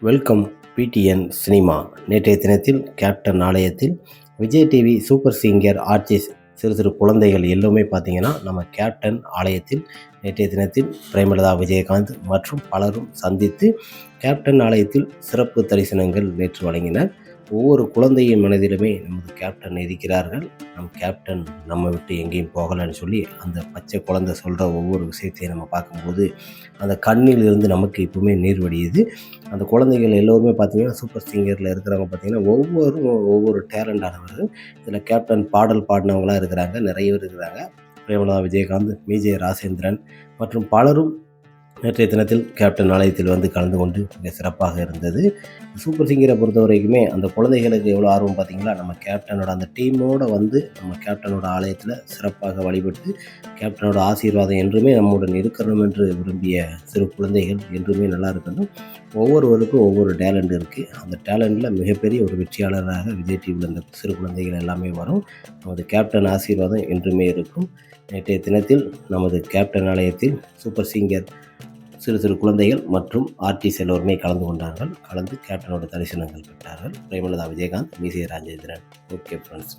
Welcome PTN cinema. நேற்றைய தினத்தில் captain ஆலயத்தில் Vijay TV super singer arch சிறு சிறு குழந்தைகள் எல்லோருமே பார்த்தீங்கன்னா நம்ம கேப்டன் ஆலயத்தில் நேற்றைய தினத்தில் பிரேமலதா, விஜயகாந்த் மற்றும் பலரும் சந்தித்து கேப்டன் ஆலயத்தில் சிறப்பு தரிசனங்கள் நேற்று வழங்கினர். ஒவ்வொரு குழந்தையின் மனதிலுமே நமது கேப்டன் இருக்கிறார்கள், நம் கேப்டன் நம்ம விட்டு எங்கேயும் போகலைன்னு சொல்லி அந்த பச்சை குழந்தை சொல்கிற ஒவ்வொரு விஷயத்தையும் நம்ம பார்க்கும்போது அந்த கண்ணில் இருந்து நமக்கு இப்போவுமே நீர் வடியுது. அந்த குழந்தைகள் எல்லோருமே பார்த்திங்கன்னா சூப்பர் சிங்கரில் இருக்கிறவங்க பார்த்திங்கன்னா ஒவ்வொரு டேலண்டானவர்கள். இதில் கேப்டன் பாடல் பாடினவங்களாம் இருக்கிறாங்க, நிறைய பேர் இருக்கிறாங்க. பிரேமலதா, விஜயகாந்த், விஜே ராசேந்திரன் மற்றும் பலரும் நேற்றைய தினத்தில் கேப்டன் ஆலயத்தில் வந்து கலந்து கொண்டு மிக சிறப்பாக இருந்தது. சூப்பர் சிங்கரை பொறுத்த வரைக்குமே அந்த குழந்தைகளுக்கு எவ்வளோ ஆர்வம் பார்த்திங்களா, நம்ம கேப்டனோட அந்த டீமோடு வந்து நம்ம கேப்டனோட ஆலயத்தில் சிறப்பாக வழிபட்டு கேப்டனோட ஆசீர்வாதம் என்றுமே நம்முடன் இருக்கணும் என்று விரும்பிய சிறு குழந்தைகள் என்றுமே நல்லா இருக்கணும். ஒவ்வொருவருக்கும் ஒவ்வொரு டேலண்ட் இருக்குது. அந்த டேலண்டில் மிகப்பெரிய ஒரு வெற்றியாளராக விஜய் டிவியில் இந்த சிறு குழந்தைகள் எல்லாமே வரும். நமது கேப்டன் ஆசீர்வாதம் என்றுமே இருக்கும். நேற்றைய தினத்தில் நமது கேப்டன் ஆலயத்தில் சூப்பர் சிங்கர் சிறு சிறு குழந்தைகள் மற்றும் ஆர்டிஸ்ட் எல்லோருமே கலந்து கொண்டார்கள். கலந்து கேப்டனோட தரிசனங்கள் பெற்றார்கள். பிரேமலதா, விஜயகாந்த், விஜே ராஜேந்திரன். Okay friends.